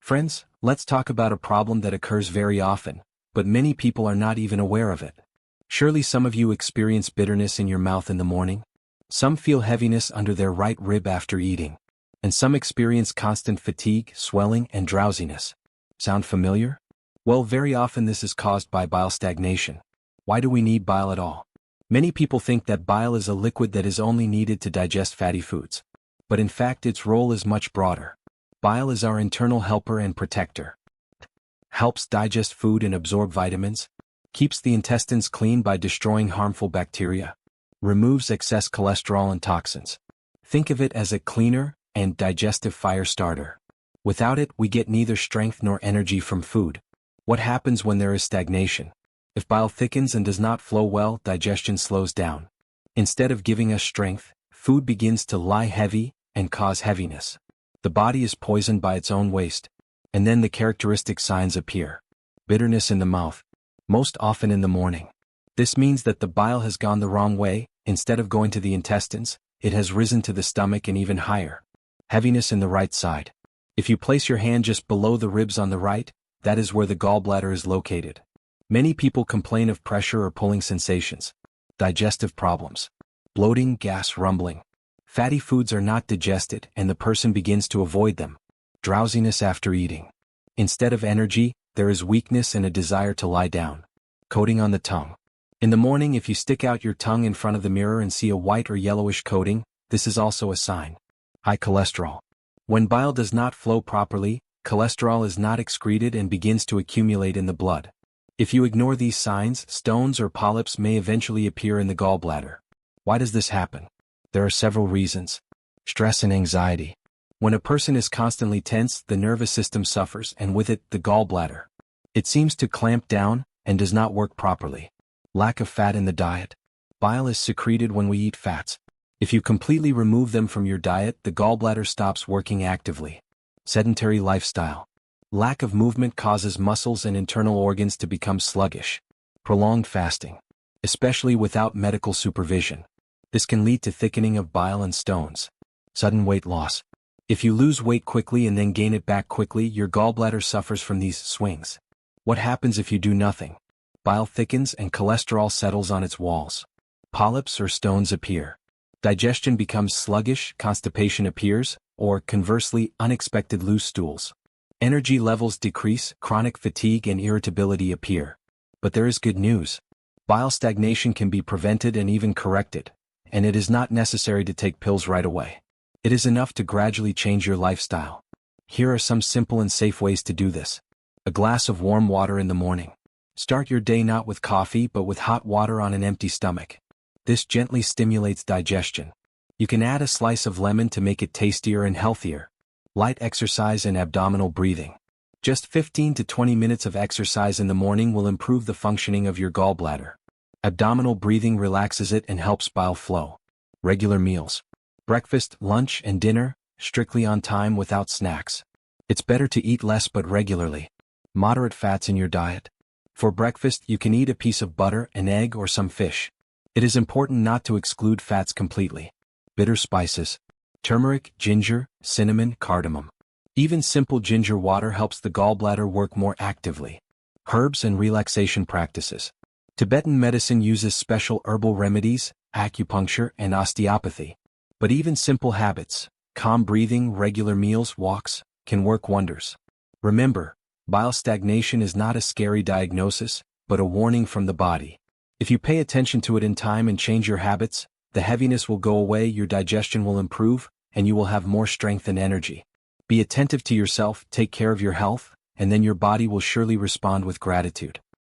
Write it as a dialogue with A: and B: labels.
A: Friends, let's talk about a problem that occurs very often, but many people are not even aware of it. Surely some of you experience bitterness in your mouth in the morning. Some feel heaviness under their right rib after eating. And some experience constant fatigue, swelling, and drowsiness. Sound familiar? Well, very often this is caused by bile stagnation. Why do we need bile at all? Many people think that bile is a liquid that is only needed to digest fatty foods. But in fact, its role is much broader. Bile is our internal helper and protector. Helps digest food and absorb vitamins. Keeps the intestines clean by destroying harmful bacteria. Removes excess cholesterol and toxins. Think of it as a cleaner and digestive fire starter. Without it, we get neither strength nor energy from food. What happens when there is stagnation? If bile thickens and does not flow well, digestion slows down. Instead of giving us strength, food begins to lie heavy and cause heaviness. The body is poisoned by its own waste. And then the characteristic signs appear. Bitterness in the mouth, most often in the morning. This means that the bile has gone the wrong way. Instead of going to the intestines, it has risen to the stomach and even higher. Heaviness in the right side. If you place your hand just below the ribs on the right, that is where the gallbladder is located. Many people complain of pressure or pulling sensations. Digestive problems. Bloating, gas, rumbling. Fatty foods are not digested and the person begins to avoid them. Drowsiness after eating. Instead of energy, there is weakness and a desire to lie down. Coating on the tongue. In the morning, if you stick out your tongue in front of the mirror and see a white or yellowish coating, this is also a sign. High cholesterol. When bile does not flow properly, cholesterol is not excreted and begins to accumulate in the blood. If you ignore these signs, stones or polyps may eventually appear in the gallbladder. Why does this happen? There are several reasons. Stress and anxiety. When a person is constantly tense, the nervous system suffers and with it, the gallbladder. It seems to clamp down and does not work properly. Lack of fat in the diet. Bile is secreted when we eat fats. If you completely remove them from your diet, the gallbladder stops working actively. Sedentary lifestyle. Lack of movement causes muscles and internal organs to become sluggish. Prolonged fasting. Especially without medical supervision. This can lead to thickening of bile and stones. Sudden weight loss. If you lose weight quickly and then gain it back quickly, your gallbladder suffers from these swings. What happens if you do nothing? Bile thickens and cholesterol settles on its walls. Polyps or stones appear. Digestion becomes sluggish, constipation appears, or conversely, unexpected loose stools. Energy levels decrease, chronic fatigue and irritability appear. But there is good news. Bile stagnation can be prevented and even corrected. And it is not necessary to take pills right away. It is enough to gradually change your lifestyle. Here are some simple and safe ways to do this. A glass of warm water in the morning. Start your day not with coffee but with hot water on an empty stomach. This gently stimulates digestion. You can add a slice of lemon to make it tastier and healthier. Light exercise and abdominal breathing. Just 15 to 20 minutes of exercise in the morning will improve the functioning of your gallbladder. Abdominal breathing relaxes it and helps bile flow. Regular meals. Breakfast, lunch, and dinner, strictly on time without snacks. It's better to eat less but regularly. Moderate fats in your diet. For breakfast, you can eat a piece of butter, an egg, or some fish. It is important not to exclude fats completely. Bitter spices. Turmeric, ginger, cinnamon, cardamom. Even simple ginger water helps the gallbladder work more actively. Herbs and relaxation practices. Tibetan medicine uses special herbal remedies, acupuncture, and osteopathy. But even simple habits, calm breathing, regular meals, walks, can work wonders. Remember, bile stagnation is not a scary diagnosis, but a warning from the body. If you pay attention to it in time and change your habits, the heaviness will go away, your digestion will improve, and you will have more strength and energy. Be attentive to yourself, take care of your health, and then your body will surely respond with gratitude.